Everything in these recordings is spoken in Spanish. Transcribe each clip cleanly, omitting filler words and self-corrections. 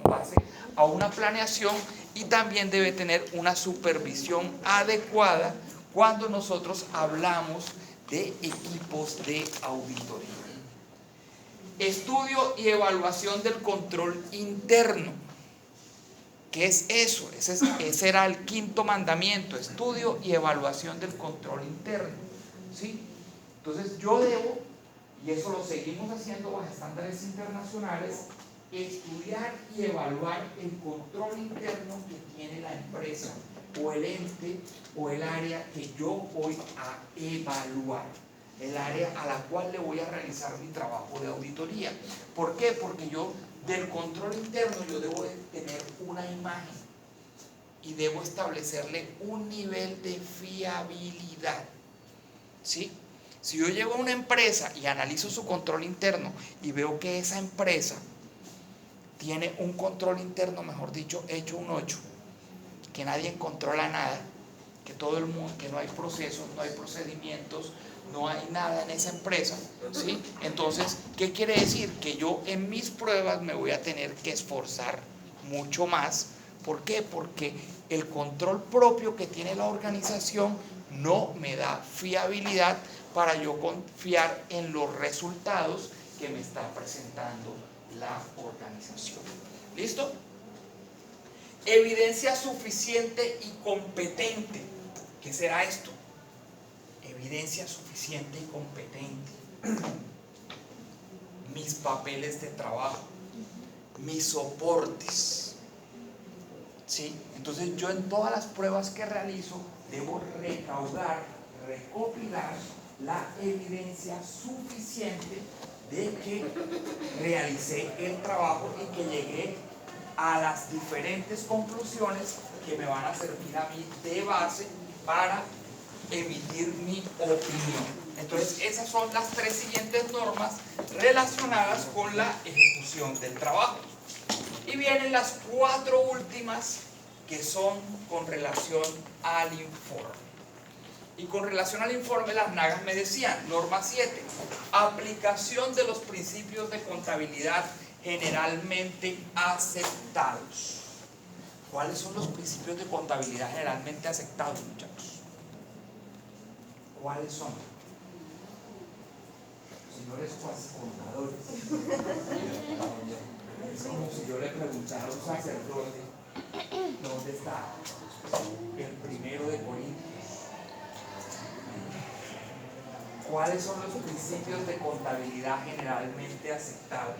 base a una planeación y también debe tener una supervisión adecuada cuando nosotros hablamos de equipos de auditoría. Estudio y evaluación del control interno. ¿Qué es eso? Ese era el quinto mandamiento, estudio y evaluación del control interno, ¿sí? Entonces yo debo, y eso lo seguimos haciendo bajo estándares internacionales, estudiar y evaluar el control interno que tiene la empresa o el ente o el área que yo voy a evaluar, el área a la cual le voy a realizar mi trabajo de auditoría. ¿Por qué? Porque yo del control interno yo debo de tener una imagen y debo establecerle un nivel de fiabilidad, ¿sí? Si yo llego a una empresa y analizo su control interno y veo que esa empresa tiene un control interno, mejor dicho, hecho un 8, que nadie controla nada, que todo el mundo, que no hay procesos, no hay procedimientos, no hay nada en esa empresa, ¿sí? Entonces, ¿qué quiere decir? Que yo en mis pruebas me voy a tener que esforzar mucho más. ¿Por qué? Porque el control propio que tiene la organización no me da fiabilidad para yo confiar en los resultados que me está presentando la organización. ¿Listo? Evidencia suficiente y competente. ¿Qué será esto? Evidencia suficiente y competente. Mis papeles de trabajo, mis soportes, ¿sí? Entonces yo en todas las pruebas que realizo debo recaudar, recopilar la evidencia suficiente de que realicé el trabajo y que llegué a las diferentes conclusiones que me van a servir a mí de base para emitir mi opinión. Entonces esas son las tres siguientes normas relacionadas con la ejecución del trabajo. Y vienen las cuatro últimas que son con relación al informe. Y con relación al informe, las nagas me decían, norma 7, aplicación de los principios de contabilidad generalmente aceptados. ¿Cuáles son los principios de contabilidad generalmente aceptados, muchachos? ¿Cuáles son? Señores contadores. Es como si yo le preguntara a un sacerdote, ¿dónde está el primero de Corintios? ¿Cuáles son los principios de contabilidad generalmente aceptados?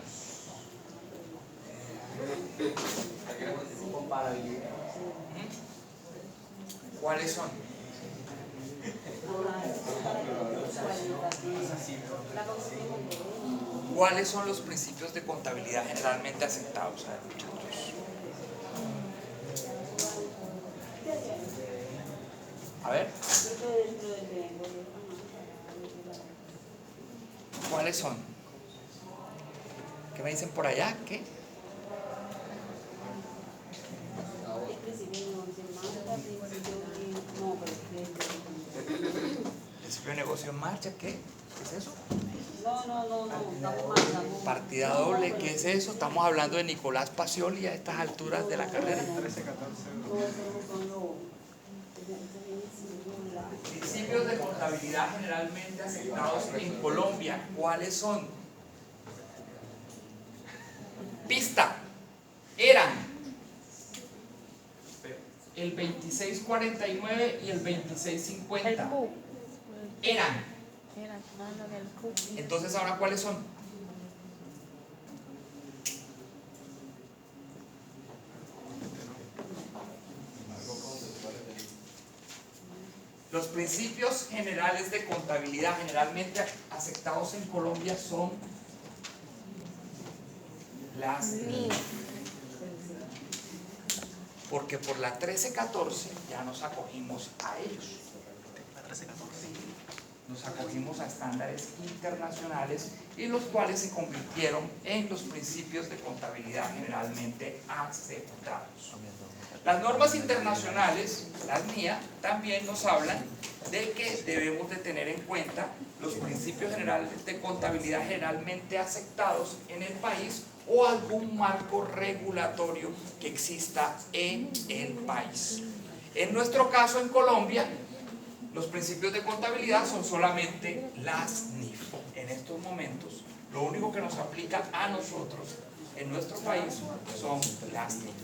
Comparabilidad. ¿Cuáles son? ¿Cuáles son los principios de contabilidad generalmente aceptados? A ver, muchachos. A ver. ¿Cuáles son? ¿Qué me dicen por allá? ¿Qué? Principio de negocio en marcha, ¿qué? ¿Qué es eso? No. Partida doble, ¿qué es eso? Estamos hablando de Nicolás Pacioli a estas alturas de la carrera. Principios de contabilidad generalmente aceptados en Colombia, ¿cuáles son? Pista, eran el 2649 y el 2650. Eran. Entonces, ¿ahora cuáles son? Los principios generales de contabilidad generalmente aceptados en Colombia son las NIF. Porque por la 1314 ya nos acogimos a ellos. Nos acogimos a estándares internacionales y los cuales se convirtieron en los principios de contabilidad generalmente aceptados. Las normas internacionales, las NIA, también nos hablan de que debemos de tener en cuenta los principios generales de contabilidad generalmente aceptados en el país o algún marco regulatorio que exista en el país. En nuestro caso, en Colombia, los principios de contabilidad son solamente las NIF. En estos momentos, lo único que nos aplica a nosotros en nuestro país son las NIF.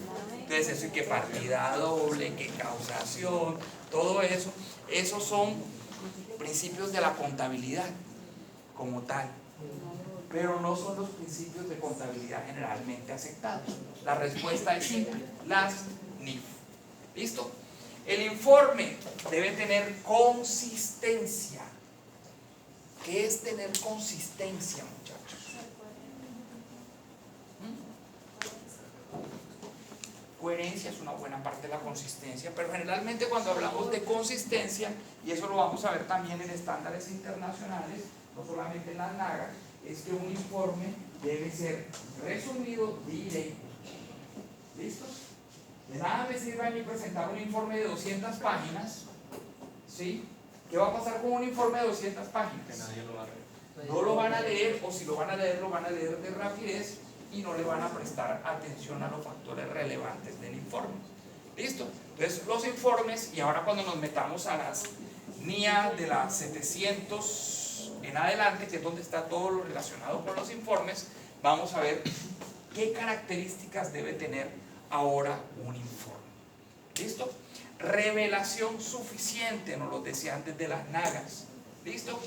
Entonces, eso y que partida doble, que causación, todo eso, esos son principios de la contabilidad como tal, pero no son los principios de contabilidad generalmente aceptados. La respuesta es simple, las NIF. ¿Listo? El informe debe tener consistencia. ¿Qué es tener consistencia, muchachos? Coherencia es una buena parte de la consistencia, pero generalmente cuando hablamos de consistencia, y eso lo vamos a ver también en estándares internacionales, no solamente en las NAGA, es que un informe debe ser resumido, directo. ¿Listo? De nada me sirve a mí presentar un informe de 200 páginas, ¿sí? ¿Qué va a pasar con un informe de 200 páginas? Que nadie lo va a leer. No lo van a leer, o si lo van a leer de rapidez y no le van a prestar atención a los factores relevantes del informe. ¿Listo? Entonces, los informes, y ahora cuando nos metamos a las NIA de las 700 en adelante, que es donde está todo lo relacionado con los informes, vamos a ver qué características debe tener ahora un informe. ¿Listo? Revelación suficiente, nos lo decía antes de las NAGAs. ¿Listo?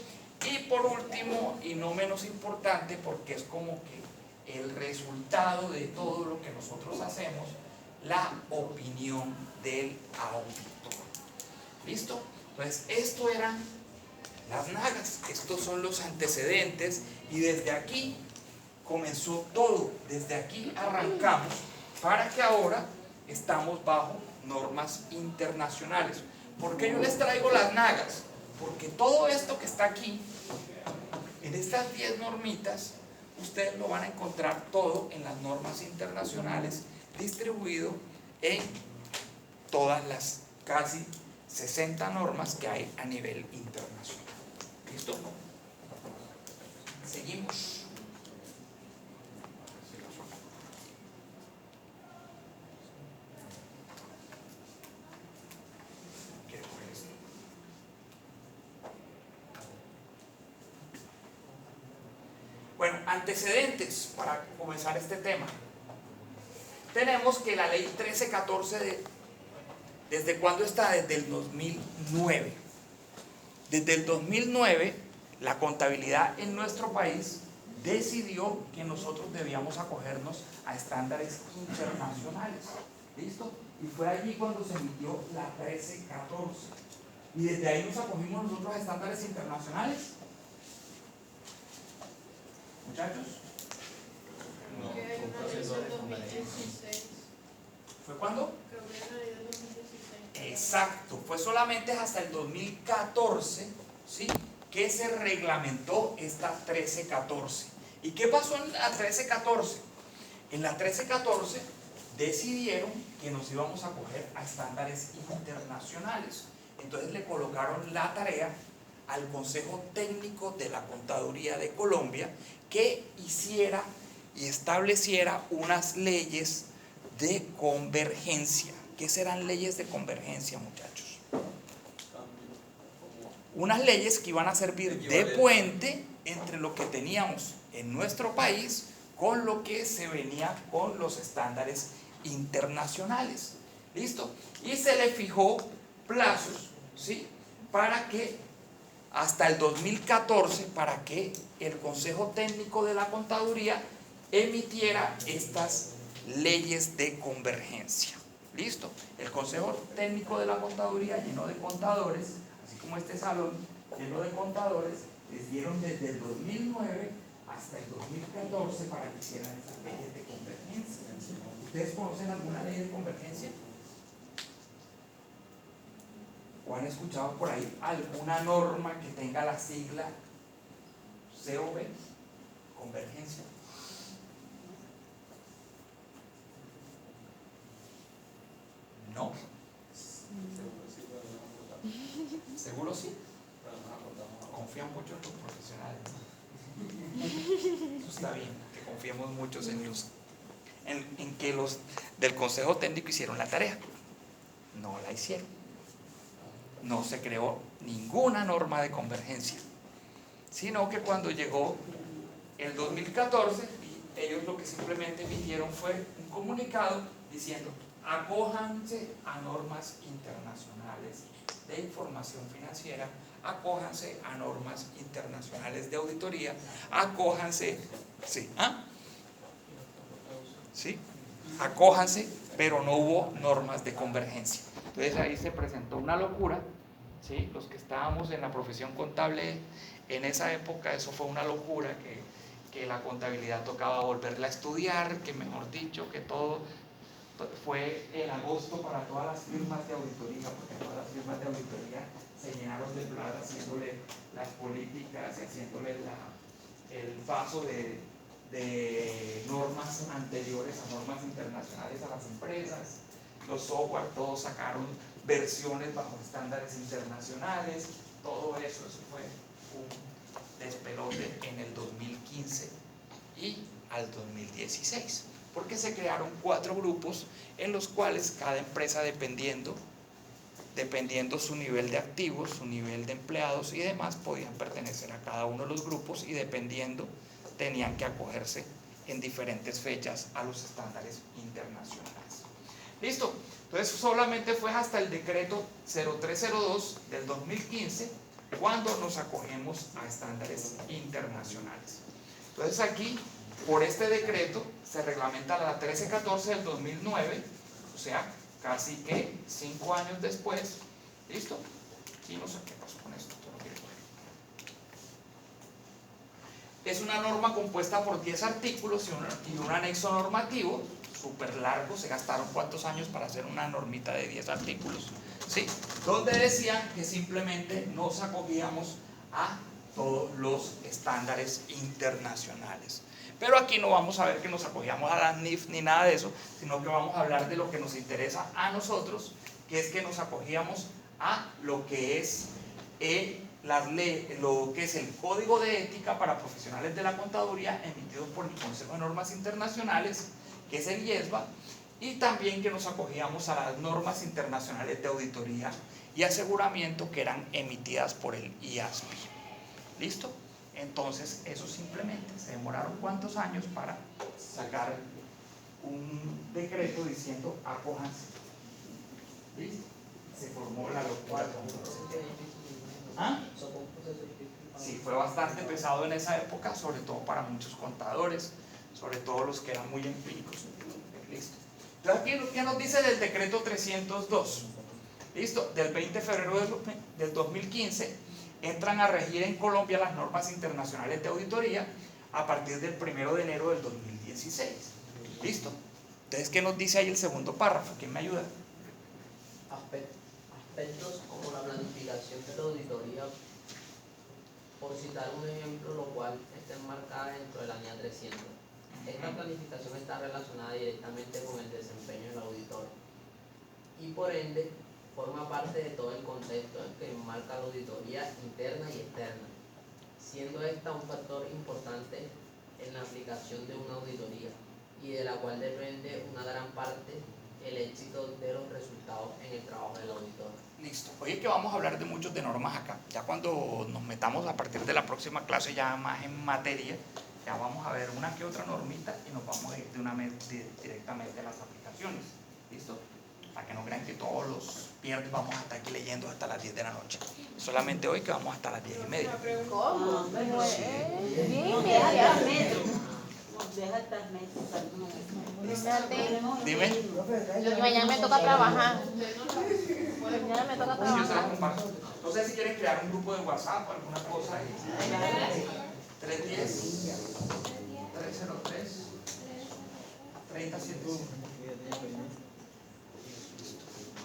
Y por último, y no menos importante, porque es como que el resultado de todo lo que nosotros hacemos, la opinión del auditor. ¿Listo? Entonces, esto eran las NAGAs, estos son los antecedentes, y desde aquí comenzó todo, desde aquí arrancamos, para que ahora estamos bajo normas internacionales. ¿Por qué yo les traigo las NAGAs? Porque todo esto que está aquí, en estas 10 normitas, ustedes lo van a encontrar todo en las normas internacionales, distribuido en todas las casi 60 normas que hay a nivel internacional. ¿Listo? Seguimos. Bueno, antecedentes para comenzar este tema. Tenemos que la ley 1314 ¿desde cuándo está? Desde el 2009. Desde el 2009, la contabilidad en nuestro país decidió que nosotros debíamos acogernos a estándares internacionales. ¿Listo? Y fue allí cuando se emitió la 1314. Y desde ahí nos acogimos nosotros a estándares internacionales. ¿Muchachos? No, Que hay fue un una ley proceso del de convalencia. 2016. ¿Fue cuándo? Creo que hay una ley del 2016. Exacto, fue solamente hasta el 2014, ¿sí?, que se reglamentó esta 1314. ¿Y qué pasó en la 1314? En la 1314 decidieron que nos íbamos a acoger a estándares internacionales. Entonces le colocaron la tarea al Consejo Técnico de la Contaduría de Colombia que hiciera y estableciera unas leyes de convergencia. ¿Qué serán leyes de convergencia, muchachos? Unas leyes que iban a servir de puente entre lo que teníamos en nuestro país con lo que se venía con los estándares internacionales. ¿Listo? Y se le fijó plazos, ¿sí?, para que hasta el 2014, para que el Consejo Técnico de la Contaduría emitiera estas leyes de convergencia. ¿Listo? El Consejo Técnico de la Contaduría, lleno de contadores, así como este salón lleno de contadores, les dieron desde el 2009 hasta el 2014 para que hicieran estas leyes de convergencia. ¿Ustedes conocen alguna ley de convergencia? ¿O han escuchado por ahí alguna norma que tenga la sigla COB? Convergencia. No. ¿Seguro sí? Confían mucho en los profesionales. Eso está bien, que confiemos muchos en que los del Consejo Técnico hicieron la tarea. No la hicieron. No se creó ninguna norma de convergencia, sino que cuando llegó el 2014, ellos lo que simplemente emitieron fue un comunicado diciendo: acójanse a normas internacionales de información financiera, acójanse a normas internacionales de auditoría, acójanse, sí, ¿sí? Acójanse, pero no hubo normas de convergencia. Entonces ahí se presentó una locura, ¿sí? Los que estábamos en la profesión contable en esa época, eso fue una locura, que la contabilidad tocaba volverla a estudiar, que mejor dicho, que todo fue en agosto para todas las firmas de auditoría, porque todas las firmas de auditoría se llenaron de plata haciéndole las políticas y haciéndole el paso de normas anteriores a normas internacionales a las empresas. Los software todos sacaron versiones bajo estándares internacionales, todo eso fue un despelote en el 2015 y al 2016, porque se crearon 4 grupos en los cuales cada empresa, dependiendo su nivel de activos, su nivel de empleados y demás, podían pertenecer a cada uno de los grupos, y dependiendo tenían que acogerse en diferentes fechas a los estándares internacionales. ¿Listo? Entonces solamente fue hasta el decreto 0302 del 2015 cuando nos acogemos a estándares internacionales. Entonces aquí, por este decreto, se reglamenta la 1314 del 2009, o sea, casi que 5 años después. ¿Listo? Y no sé qué pasó con esto. Es una norma compuesta por 10 artículos y un anexo normativo súper largo. Se gastaron ¿cuántos años para hacer una normita de 10 artículos? ¿Sí? Donde decían que simplemente nos acogíamos a todos los estándares internacionales. Pero aquí no vamos a ver que nos acogíamos a las NIF ni nada de eso, sino que vamos a hablar de lo que nos interesa a nosotros, que es que nos acogíamos a lo que es lo que es el Código de Ética para Profesionales de la Contaduría, emitido por el Consejo de Normas Internacionales, que es el IESBA, y también que nos acogíamos a las normas internacionales de auditoría y aseguramiento que eran emitidas por el IASPI. ¿Listo? Entonces, eso simplemente se demoraron ¿cuántos años para sacar un decreto diciendo acójanse? ¿Listo? Se formó la locura. ¿Ah? Sí, fue bastante pesado en esa época, sobre todo para muchos contadores, sobre todo los que eran muy empíricos. ¿Listo? Entonces, ¿qué nos dice del decreto 302? ¿Listo? Del 20 de febrero del 2015 entran a regir en Colombia las normas internacionales de auditoría a partir del 1 de enero del 2016. ¿Listo? Entonces, ¿qué nos dice ahí el segundo párrafo? ¿Quién me ayuda? Aspectos como la planificación de la auditoría, por citar un ejemplo, lo cual está enmarcada dentro de la NIA 300. Esta planificación está relacionada directamente con el desempeño del auditor y por ende forma parte de todo el contexto en que enmarca la auditoría interna y externa, siendo esta un factor importante en la aplicación de una auditoría y de la cual depende una gran parte el éxito de los resultados en el trabajo del auditor. Listo. Oye, que vamos a hablar de muchos de normas acá. Ya cuando nos metamos a partir de la próxima clase ya más en materia, ya vamos a ver una que otra normita y nos vamos a ir directamente a las aplicaciones. ¿Listo? Para que no crean que todos los viernes vamos a estar aquí leyendo hasta las 10 de la noche. Solamente hoy que vamos hasta las 10:30. ¿Cómo? Deja estar Dime. Y mañana me toca trabajar. Mañana me toca Sí, yo se las trabajar. comparto. No sé si quieren crear un grupo de WhatsApp o alguna cosa ahí. 310 303 3075.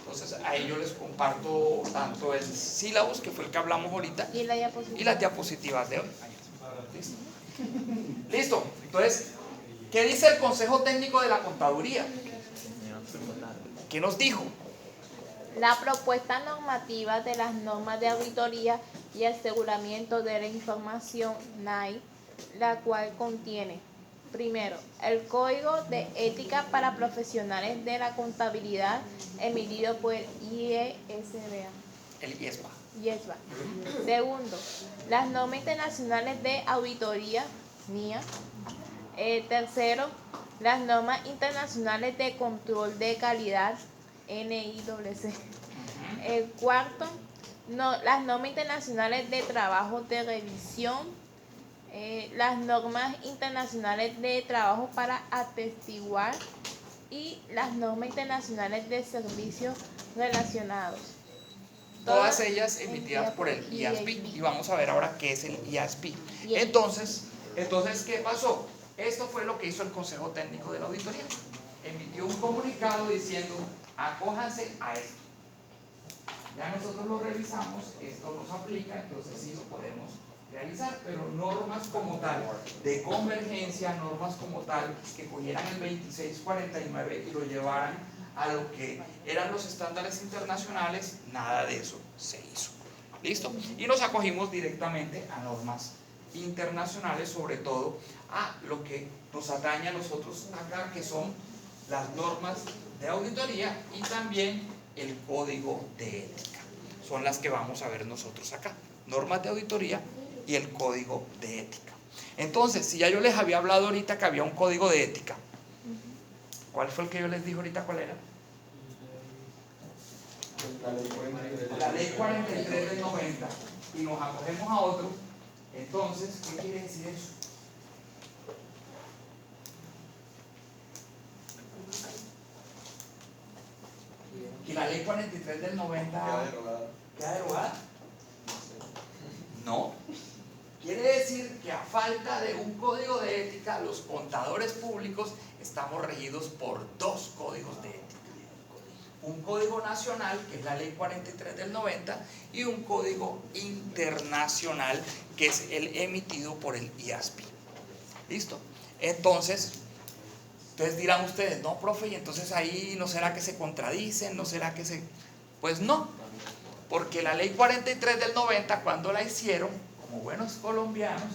Entonces ahí yo les comparto tanto el sílabus, que fue el que hablamos ahorita, Y la diapositiva. y las diapositivas de hoy. ¿Listo? Listo. Entonces, ¿qué dice el Consejo Técnico de la Contaduría? ¿Qué nos dijo? La propuesta normativa de las normas de auditoría y aseguramiento de la información NAI, la cual contiene Primero, el Código de Ética para Profesionales de la Contabilidad emitido por el IESBA. El IESBA. IESBA. Segundo, las normas internacionales de auditoría, NIA. Tercero, las normas internacionales de control de calidad, NICC. Cuarto, las normas internacionales de trabajo de revisión, las normas internacionales de trabajo para atestiguar y las normas internacionales de servicios relacionados. Todas ellas emitidas por el IASB. Y vamos a ver ahora qué es el IASB. Entonces, ¿qué pasó? Esto fue lo que hizo el Consejo Técnico de la Auditoría. Emitió un comunicado diciendo, acójanse a esto. Ya nosotros lo revisamos, esto nos aplica, entonces sí lo podemos realizar, pero normas como tal, de convergencia, normas como tal, que cogieran el 2649 y lo llevaran a lo que eran los estándares internacionales, nada de eso se hizo. ¿Listo? Y nos acogimos directamente a normas internacionales, sobre todo a lo que nos atañe a nosotros acá, que son las normas de auditoría y también el código de ética. Son las que vamos a ver nosotros acá. Normas de auditoría y el código de ética. Entonces, si ya yo les había hablado ahorita que había un código de ética, ¿cuál fue el que yo les dije ahorita cuál era? La ley 43 del 90. Y nos acogemos a otro. Entonces, ¿qué quiere decir eso? Que la ley 43 del 90 queda derogada. No. Quiere decir que a falta de un código de ética, los contadores públicos estamos regidos por dos códigos de ética. Un código nacional, que es la ley 43 del 90, y un código internacional, que es el emitido por el IASB. ¿Listo? Entonces dirán ustedes, no, profe, y entonces ahí no será que se contradicen, no será que se... Pues no, porque la ley 43 del 90, cuando la hicieron, como buenos colombianos,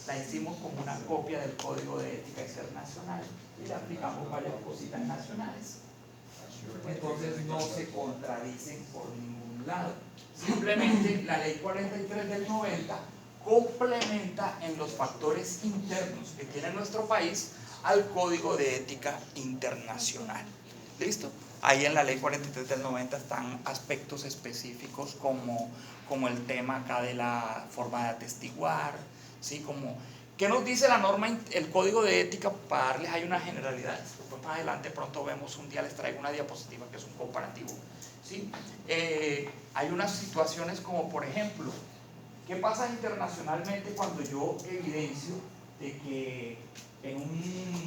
la hicimos como una copia del Código de Ética Internacional y le aplicamos varias cositas nacionales. Entonces no se contradicen por ningún lado. Simplemente la ley 43 del 90 complementa en los factores internos que tiene nuestro país al Código de Ética Internacional. ¿Listo? Ahí en la ley 43 del 90 están aspectos específicos como el tema acá de la forma de atestiguar, ¿sí? Como, ¿qué nos dice la norma, el Código de Ética? Para darles ahí una generalidad. Después más adelante pronto vemos, un día les traigo una diapositiva que es un comparativo, ¿sí? Hay unas situaciones como, por ejemplo, ¿qué pasa internacionalmente cuando yo evidencio de que en un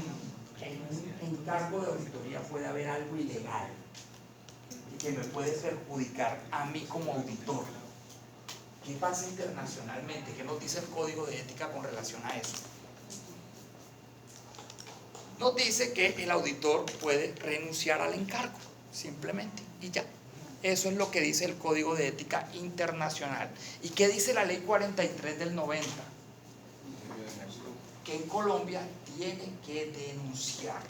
encargo de auditoría puede haber algo ilegal y que me puede perjudicar a mí como auditor? ¿Qué pasa internacionalmente? ¿Qué nos dice el Código de Ética con relación a eso? Nos dice que el auditor puede renunciar al encargo, simplemente, y ya. Eso es lo que dice el Código de Ética Internacional. ¿Y qué dice la ley 43 del 90? Que en Colombia tiene que denunciar.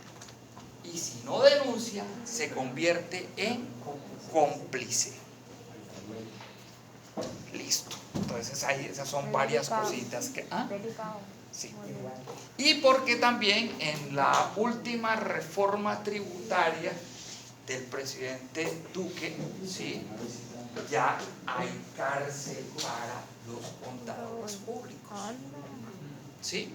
Y si no denuncia, se convierte en cómplice. Listo. Entonces ahí esas son varias cositas que... ¿ah? Sí. Y porque también en la última reforma tributaria del presidente Duque, ¿sí?, ya hay cárcel para los contadores públicos. ¿Sí?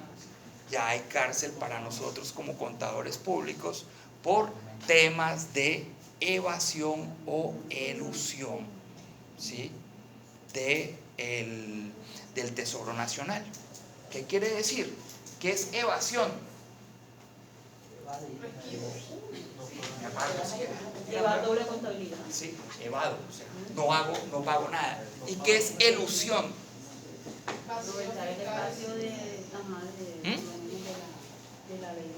Ya hay cárcel para nosotros como contadores públicos por temas de evasión o elusión, ¿sí?, del Tesoro Nacional. ¿Qué quiere decir? ¿Qué es evasión? Llevar doble contabilidad. Sí, evado, o sea, no pago nada. ¿Y qué es elusión? Aprovechar el espacio de la ley.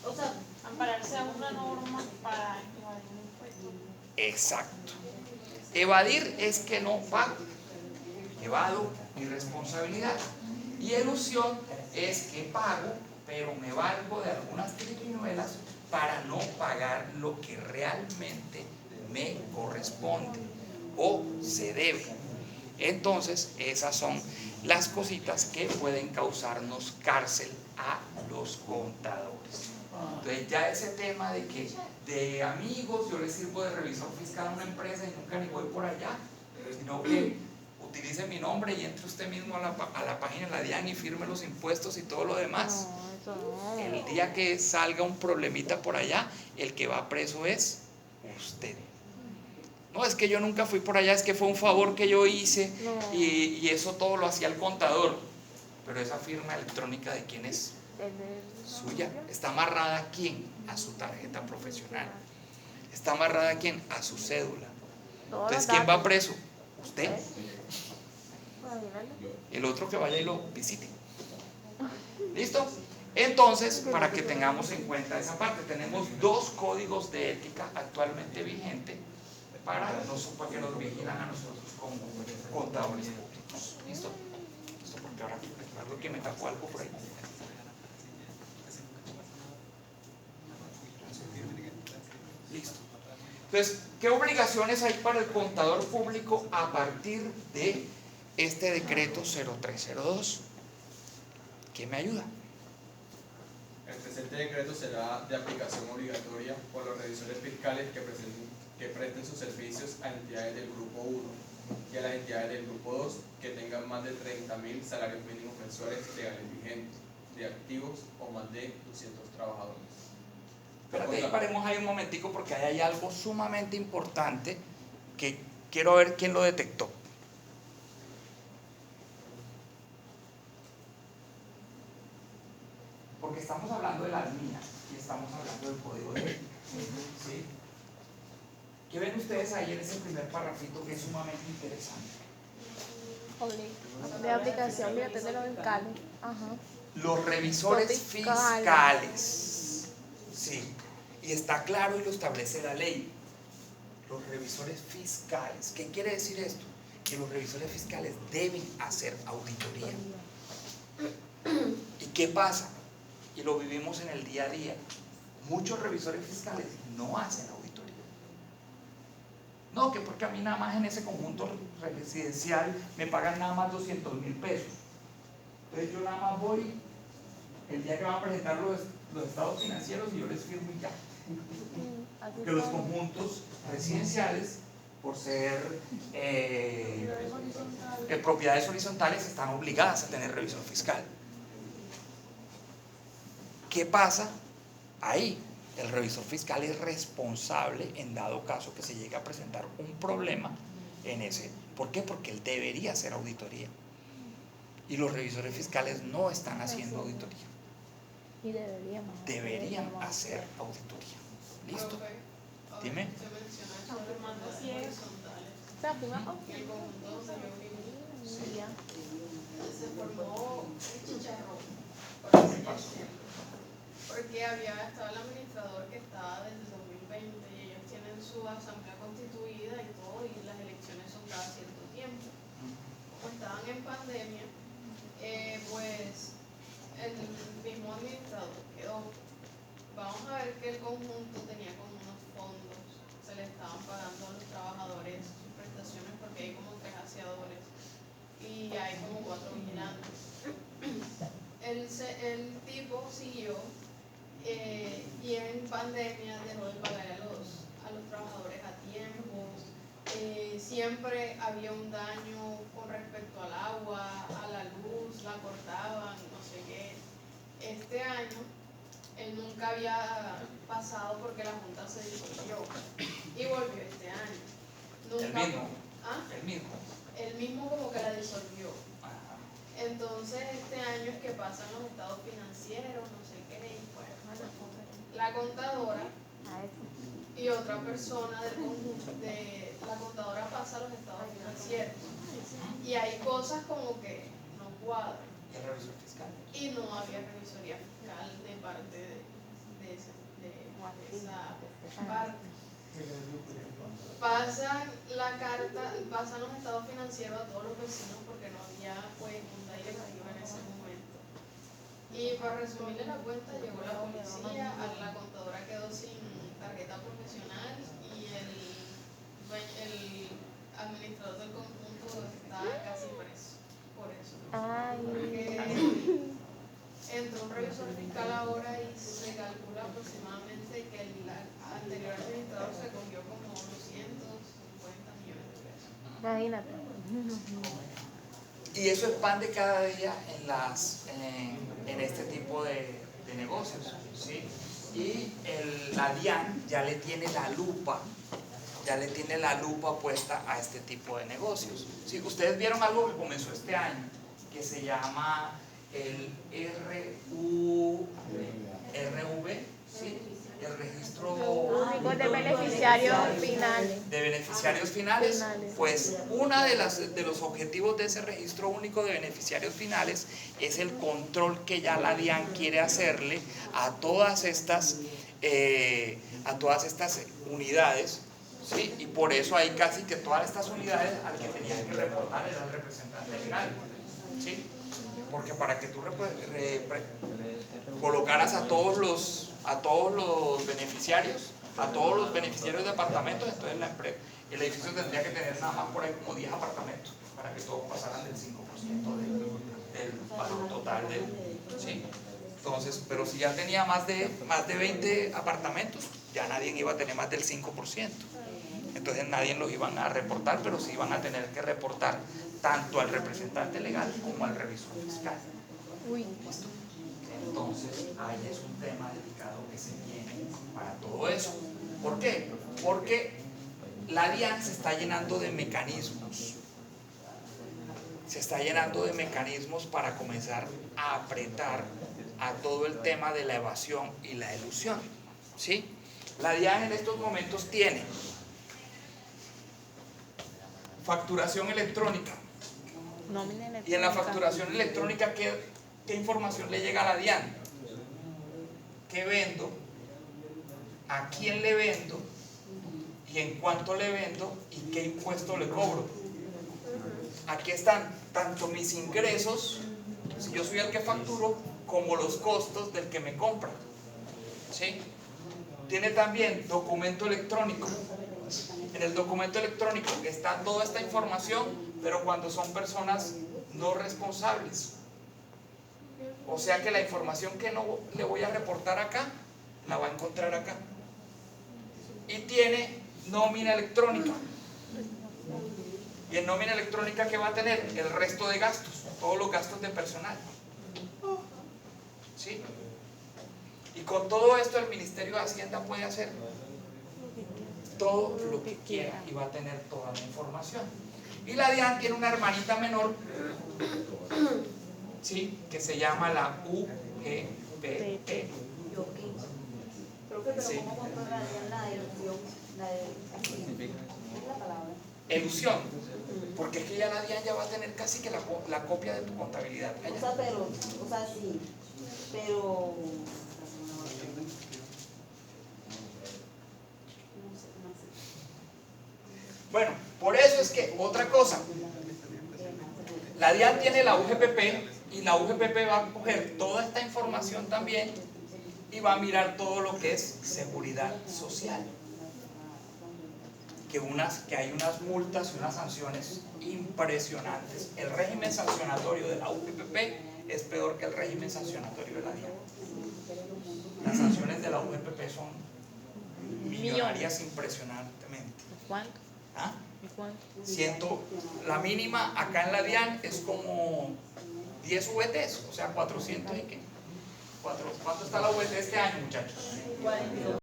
O sea, Ampararse a una norma para evadir un impuesto. Exacto. Evadir es que no pago. Evado mi responsabilidad. Y elusión es que pago pero me valgo de algunas triquiñuelas para no pagar lo que realmente me corresponde o se debe. Entonces, esas son las cositas que pueden causarnos cárcel a los contadores. Entonces, ya ese tema de que de amigos yo les sirvo de revisor fiscal a una empresa y nunca ni voy por allá, sino que utilice mi nombre y entre usted mismo a la página de la DIAN y firme los impuestos y todo lo demás. No, eso no. El día que salga un problemita por allá, el que va preso es usted. No, es que yo nunca fui por allá, es que fue un favor que yo hice No. y eso todo lo hacía el contador. Pero esa firma electrónica, ¿de quién es? Suya. ¿Está amarrada a quién? A su tarjeta profesional. ¿Está amarrada a quién? A su cédula. Entonces, ¿quién va preso? Usted. El otro que vaya y lo visite. ¿Listo? Entonces, para que tengamos en cuenta esa parte, tenemos 2 códigos de ética actualmente vigentes para que nos vigilan a nosotros como contadores públicos. ¿Listo? Listo, porque ahora recuerdo que me tapó algo por ahí. Listo. Entonces, ¿qué obligaciones hay para el contador público a partir de este decreto 0302? ¿Quién me ayuda? El presente decreto será de aplicación obligatoria por los revisores fiscales que presten sus servicios a entidades del Grupo 1 y a las entidades del Grupo 2 que tengan más de 30.000 salarios mínimos mensuales legales vigentes, de activos o más de 200 trabajadores. Espérate, paremos ahí un momentico porque ahí hay algo sumamente importante que quiero ver quién lo detectó. Porque estamos hablando de las mías y estamos hablando del código de ética. ¿Sí? ¿Qué ven ustedes ahí en ese primer parrafito que es sumamente interesante? De aplicación, mira, de los fiscales. Ajá. Los revisores fiscales. Sí. Y está claro y lo establece la ley. Los revisores fiscales. ¿Qué quiere decir esto? Que los revisores fiscales deben hacer auditoría. ¿Y qué pasa? Y lo vivimos en el día a día. Muchos revisores fiscales no hacen auditoría. No, que porque a mí nada más en ese conjunto residencial me pagan nada más 200.000 pesos. Entonces yo nada más voy el día que van a presentar los estados financieros y yo les firmo y ya. Porque los conjuntos residenciales, por ser propiedades horizontales, están obligadas a tener revisor fiscal. ¿Qué pasa? Ahí el revisor fiscal es responsable en dado caso que se llegue a presentar un problema en ese. ¿Por qué? Porque él debería hacer auditoría. Y los revisores fiscales no están haciendo auditoría. Y deberían hacer auditoría. ¿Listo? Dime. Se menciona esto de mandas horizontales. Y el conjunto donde yo viví se formó un chicharrón, por así decirlo. Porque estaba el administrador que estaba desde el 2020 y ellos tienen su asamblea constituida y todo, y las elecciones son cada cierto tiempo. Como estaban en pandemia, pues el mismo administrador quedó. Vamos a ver que el conjunto tenía como unos fondos, se le estaban pagando a los trabajadores sus prestaciones porque hay como 3 aseadores y hay como 4 vigilantes. El tipo siguió y en pandemia dejó de pagar a los trabajadores a tiempo. Siempre había un daño con respecto al agua, a la luz, la cortaban, no sé qué. Este año él nunca había pasado porque la junta se disolvió y volvió este año. Nunca, El mismo. ¿Ah? El mismo. El mismo como que la disolvió. Ajá. Entonces este año es que pasan los estados financieros, no sé qué, y pues la contadora y otra persona del conjunto de la contadora pasa a los estados financieros y hay cosas como que no cuadran. ¿Y el revisor fiscal? Y no había revisoría fiscal de parte de esa parte. Pasan la carta, pasan los estados financieros a todos los vecinos porque no había pues junta directiva en ese momento. Y para resumirle la cuenta, llegó la policía, la contadora quedó sin tarjeta profesional y el administrador del conjunto está casi preso por eso. Porque entró un revisor fiscal ahora y se calcula aproximadamente que el anterior administrador se cogió como 250 millones de pesos. Imagínate. Y eso expande cada día en este tipo de negocios, ¿sí? Y la DIAN ya le tiene la lupa puesta a este tipo de negocios. ¿Sí? Ustedes vieron algo que comenzó este año, que se llama el RV, ¿sí? El registro Único de beneficiarios finales. de beneficiarios finales. Pues uno de los objetivos de ese registro único de beneficiarios finales es el control que ya la DIAN quiere hacerle a todas estas unidades, ¿sí? Y por eso hay casi que todas estas unidades al que tenían que reportar era el representante legal, ¿sí? Porque para que tú colocaras a todos los beneficiarios, de apartamentos, entonces el edificio tendría que tener nada más por ahí como 10 apartamentos para que todos pasaran del 5% del valor total ¿sí? Entonces, pero si ya tenía más de 20 apartamentos, ya nadie iba a tener más del 5%. Entonces nadie los iban a reportar, pero sí iban a tener que reportar tanto al representante legal como al revisor fiscal. ¿Listo? Entonces, ahí es un tema delicado que se tiene para todo eso. ¿Por qué? Porque la DIAN se está llenando de mecanismos. Se está llenando de mecanismos para comenzar a apretar a todo el tema de la evasión y la elusión. ¿Sí? La DIAN en estos momentos tiene facturación electrónica. Y en la facturación electrónica, ¿qué información le llega a la DIAN? ¿Qué vendo? ¿A quién le vendo? ¿Y en cuánto le vendo? ¿Y qué impuesto le cobro? Aquí están tanto mis ingresos, si yo soy el que facturo, como los costos del que me compra. ¿Sí? Tiene también documento electrónico. En el documento electrónico está toda esta información, pero cuando son personas no responsables. O sea que la información que no le voy a reportar acá, la va a encontrar acá. Y tiene nómina electrónica. Y en nómina electrónica, ¿qué va a tener? El resto de gastos, todos los gastos de personal. ¿Sí? Y con todo esto el Ministerio de Hacienda puede hacer todo lo que quiera y va a tener toda la información. Y la DIAN tiene una hermanita menor, ¿sí? Que se llama la UGPP. Creo que, Sí. ¿cómo controlarían la elusión? ¿Qué es la palabra? Elusión, porque es que ya la DIAN ya va a tener casi que la copia de tu contabilidad allá. Sí, pero Bueno, por eso es que, otra cosa, la DIAN tiene la UGPP y la UGPP va a coger toda esta información también y va a mirar todo lo que es seguridad social. Que hay unas multas y unas sanciones impresionantes. El régimen sancionatorio de la UGPP es peor que el régimen sancionatorio de la DIAN. Las sanciones de la UGPP son millonarias impresionantemente. ¿Cuánto? ¿Ah? ¿Y cuánto? La mínima acá en la DIAN es como 10 VTs, o sea 400 y qué. ¿Cuánto está la VT este año, muchachos? 42.